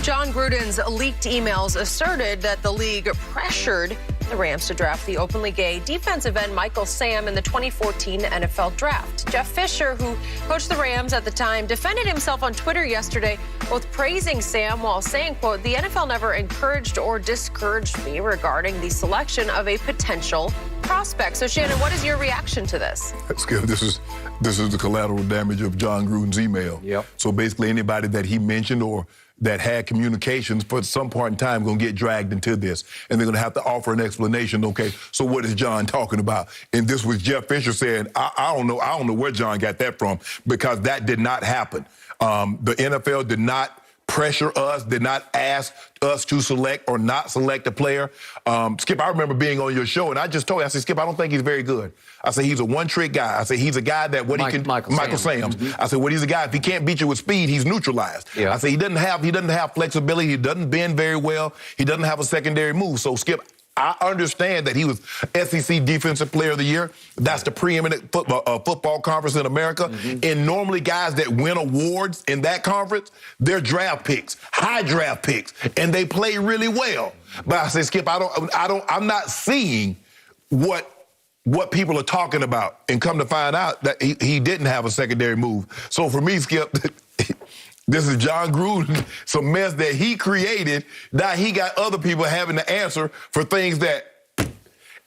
John Gruden's leaked emails asserted that the league pressured the Rams to draft the openly gay defensive end Michael Sam in the 2014 NFL Draft. Jeff Fisher, who coached the Rams at the time, defended himself on Twitter yesterday, both praising Sam while saying, quote, "The NFL never encouraged or discouraged me regarding the selection of a potential prospect." So, Shannon, what is your reaction to this? Skip, this is the collateral damage of John Gruden's email. Yep. So basically anybody that he mentioned or that had communications for some part in time going to get dragged into this. And they're going to have to offer an explanation. Okay, so what is John talking about? And this was Jeff Fisher saying, I don't know where John got that from, because that did not happen. The NFL did not pressure us, did not ask us to select or not select a player. Skip, I remember being on your show, and I just told you, I said, Skip, I don't think he's very good. I said, he's a one-trick guy. I said, he's a guy that Michael Sam. I said, he's a guy, if he can't beat you with speed, he's neutralized. Yeah. I said, he doesn't have flexibility. He doesn't bend very well. He doesn't have a secondary move. So, Skip, I understand that he was SEC Defensive Player of the Year. That's the preeminent football conference in America. And normally guys that win awards in that conference, they're draft picks, high draft picks, and they play really well. But I say, Skip, I'm not seeing what people are talking about, and come to find out that he didn't have a secondary move. So for me, Skip, this is John Gruden, some mess that he created. Now he got other people having to answer for things that,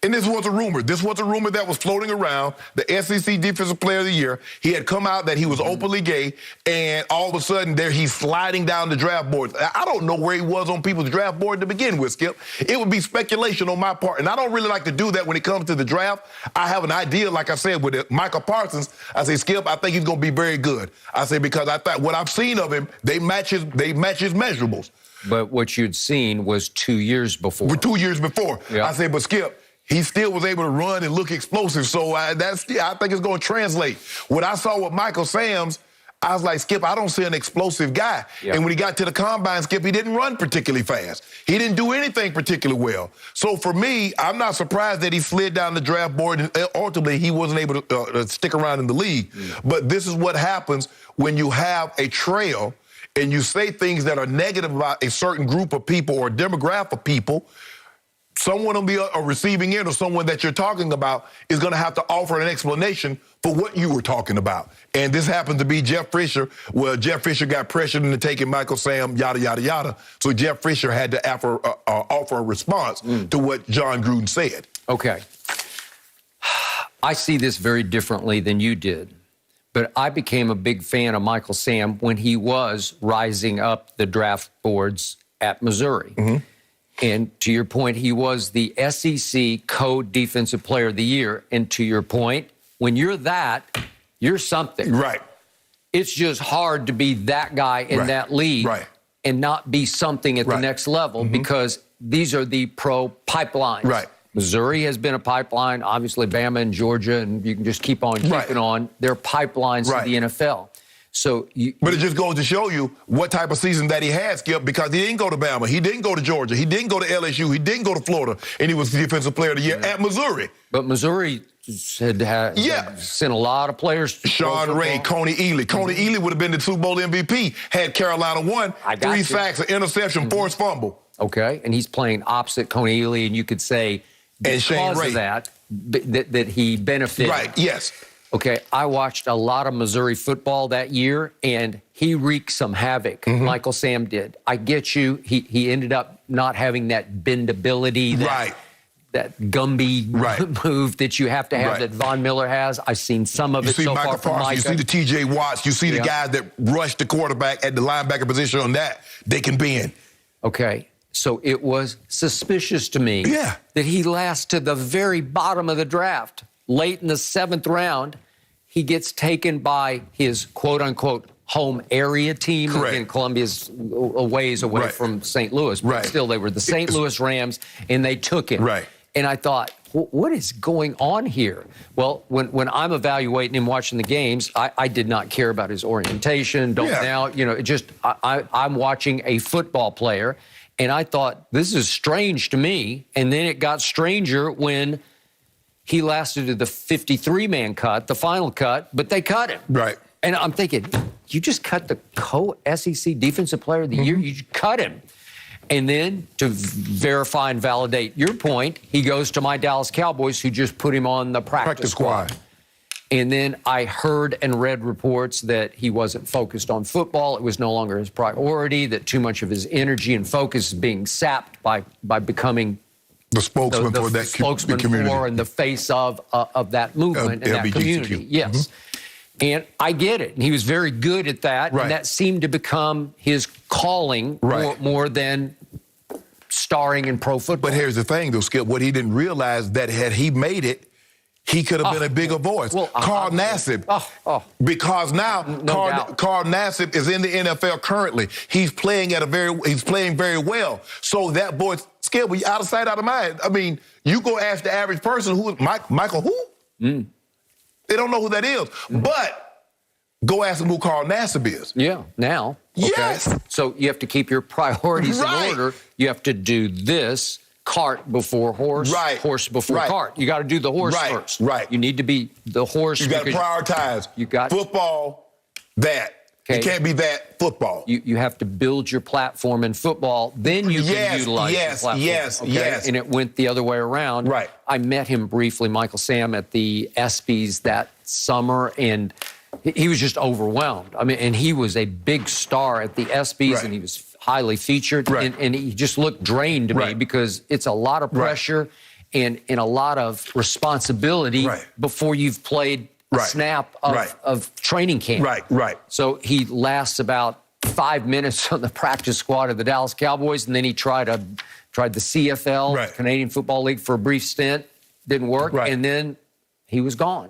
and this was a rumor. This was a rumor that was floating around. The SEC Defensive Player of the Year, he had come out that he was openly gay, and all of a sudden there he's sliding down the draft board. I don't know where he was on people's draft board to begin with, Skip. It would be speculation on my part, and I don't really like to do that when it comes to the draft. I have an idea, like I said, with Michael Parsons. I say, Skip, I think he's going to be very good. I say, because I thought what I've seen of him, they match his measurables. But what you'd seen was 2 years before. 2 years before. Yeah. I say, but Skip, he still was able to run and look explosive. So I think it's going to translate. What I saw with Michael Sams, I was like, Skip, I don't see an explosive guy. Yeah. And when he got to the combine, Skip, he didn't run particularly fast. He didn't do anything particularly well. So for me, I'm not surprised that he slid down the draft board, and ultimately he wasn't able to stick around in the league. But this is what happens when you have a trail and you say things that are negative about a certain group of people or demographic of people. Someone on the receiving end, or someone that you're talking about, is going to have to offer an explanation for what you were talking about. And this happened to be Jeff Fisher. Well, Jeff Fisher got pressured into taking Michael Sam, yada, yada, yada. So Jeff Fisher had to offer a response to what John Gruden said. Okay. I see this very differently than you did. But I became a big fan of Michael Sam when he was rising up the draft boards at Missouri. And to your point, he was the SEC Co-Defensive Player of the Year. And to your point, when you're that, you're something. Right. It's just hard to be that guy in that league and not be something at the next level, because these are the pro pipelines. Right. Missouri has been a pipeline, obviously Bama and Georgia, and you can just keep on keeping on. They're pipelines to the NFL. So but it just goes to show you what type of season that he had, Skip, because he didn't go to Bama, he didn't go to Georgia, he didn't go to LSU, he didn't go to Florida, and he was the Defensive Player of the Year at Missouri. But Missouri had sent a lot of players to Sean Ray, Coney Ealy. Coney Ealy would have been the Super Bowl MVP had Carolina won. 3 sacks, an interception, forced fumble. Okay, and he's playing opposite Coney Ealy, and you could say because of that he benefited. Right, yes. Okay, I watched a lot of Missouri football that year, and he wreaked some havoc. Michael Sam did. I get you. He ended up not having that bendability, that Gumby move that you have to have that Von Miller has. I've seen some of it so far from Micah. You see the T.J. Watts. You see the guys that rush the quarterback at the linebacker position on that. They can bend. Okay, so it was suspicious to me that he lasts to the very bottom of the draft. Late in the 7th round, he gets taken by his quote-unquote home area team. Again, Columbia's a ways away from St. Louis, but still they were the St. Louis Rams, and they took him. And I thought, what is going on here? Well, when I'm evaluating him, watching the games, I did not care about his orientation. Now, you know, I'm watching a football player, and I thought, this is strange to me. And then it got stranger when he lasted to the 53-man cut, the final cut, but they cut him. And I'm thinking, you just cut the co-SEC Defensive Player of the Year? You just cut him. And then to verify and validate your point, he goes to my Dallas Cowboys, who just put him on the practice squad. And then I heard and read reports that he wasn't focused on football. It was no longer his priority, that too much of his energy and focus is being sapped by becoming the spokesman for that community. For and the face of that movement and that community. Yes. And I get it. And he was very good at that. Right. And that seemed to become his calling more than starring in pro football. But here's the thing, though, Skip. What he didn't realize that had he made it, he could have been a bigger voice. Well, Carl Nassib, because now Carl Nassib is in the NFL currently. He's playing very well. So that boy, Skip, out of sight, out of mind. I mean, you go ask the average person who is Michael who? They don't know who that is. But go ask them who Carl Nassib is. Yeah, now. Okay. Yes. So you have to keep your priorities in order. You have to do this. Cart before horse, horse before cart. You got to do the horse first. You need to be the horse. You got to prioritize. You got football, that. Okay. It can't be that football. You have to build your platform in football. Then you can utilize your platform. Yes. And it went the other way around. Right. I met him briefly, Michael Sam, at the ESPYs that summer, and he was just overwhelmed. I mean, and he was a big star at the ESPYs, and he was highly featured, and he just looked drained to me because it's a lot of pressure and a lot of responsibility before you've played a snap of training camp. So he lasts about 5 minutes on the practice squad of the Dallas Cowboys, and then he tried the CFL, Canadian Football League, for a brief stint. Didn't work, and then he was gone.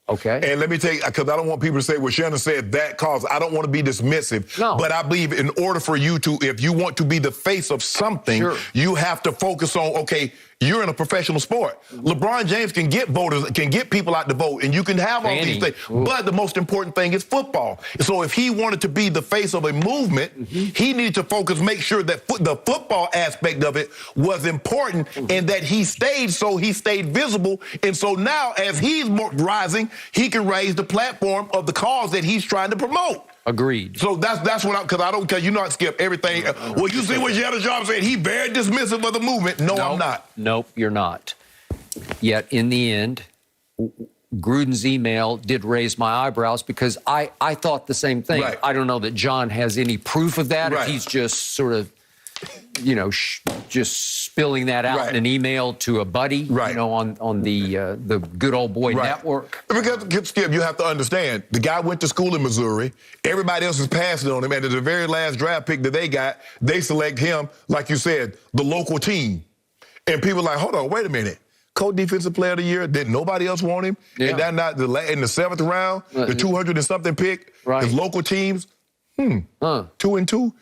Okay. And let me tell you, because I don't want people to say, well, Shannon said that cause. I don't want to be dismissive. No. But I believe in order for you to, if you want to be the face of something, you have to focus on, okay, you're in a professional sport. LeBron James can get voters, can get people out to vote, and you can have all these things. But the most important thing is football. So if he wanted to be the face of a movement, he needed to focus, make sure that the football aspect of it was important and that he stayed visible. And so now as he's rising, he can raise the platform of the cause that he's trying to promote. Agreed. So that's what because you know I skip everything. Well, you see what Shannon Sharp said. He very dismissive of the movement. No, I'm not. Nope, you're not. Yet in the end, Gruden's email did raise my eyebrows because I thought the same thing. I don't know that John has any proof of that. If he's just sort of, just spilling that out in an email to a buddy, on the Good Old Boy Network. Because, Skip, you have to understand, the guy went to school in Missouri. Everybody else is passing on him. And at the very last draft pick that they got, they select him, like you said, the local team. And people are like, hold on, wait a minute. Co-defensive player of the year, did nobody else want him? And that not in the 7th round, the 200 and something pick, his local teams, 2-2,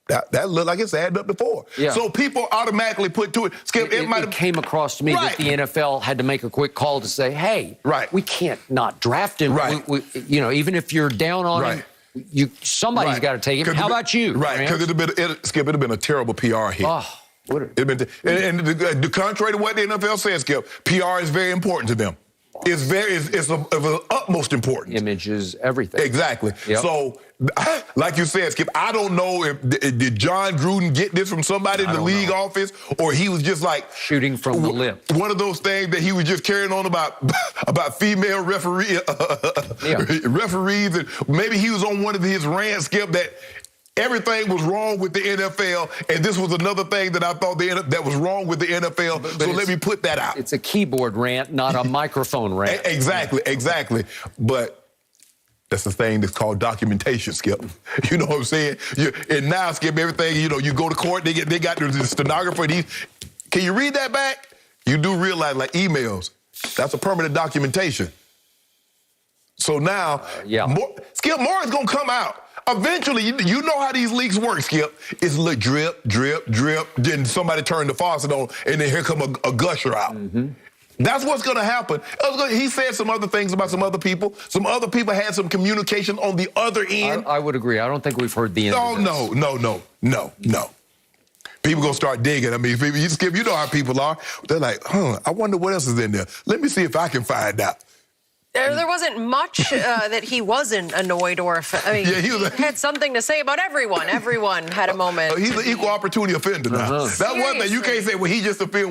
that looked like it's added up to 4. So people automatically put to it. Skip, it came acrost to me that the NFL had to make a quick call to say, hey, we can't not draft him. We, even if you're down on him, somebody's got to take him. How about you? Because it'd have been a terrible PR hit. And contrary to what the NFL says, Skip, PR is very important to them. It's of utmost importance. Image is everything. Exactly. So, like you said, Skip, I don't know if did John Gruden get this from somebody in the league office, or he was just like shooting from the lip. One of those things that he was just carrying on about female referees, and maybe he was on one of his rants, Skip, that everything was wrong with the NFL, and this was another thing that I thought that was wrong with the NFL, so let me put that out. It's a keyboard rant, not a microphone rant. Exactly. But that's the thing that's called documentation, Skip. You know what I'm saying? And now, Skip, everything, you go to court, they got the stenographer. Can you read that back? You do realize, like emails, that's a permanent documentation. So now, Skip, more is going to come out. Eventually, you know how these leaks work, Skip. It's a little drip, drip, drip. Then somebody turned the faucet on, and then here come a gusher out. That's what's going to happen. He said some other things about some other people. Some other people had some communication on the other end. I would agree. I don't think we've heard the end of this. No. People going to start digging. I mean, Skip, you know how people are. They're like, I wonder what else is in there. Let me see if I can find out. There wasn't much that he wasn't annoyed or I mean, he had something to say about everyone. Everyone had a moment. He's an equal opportunity offender now. That's one thing. You can't say, well, he just a film.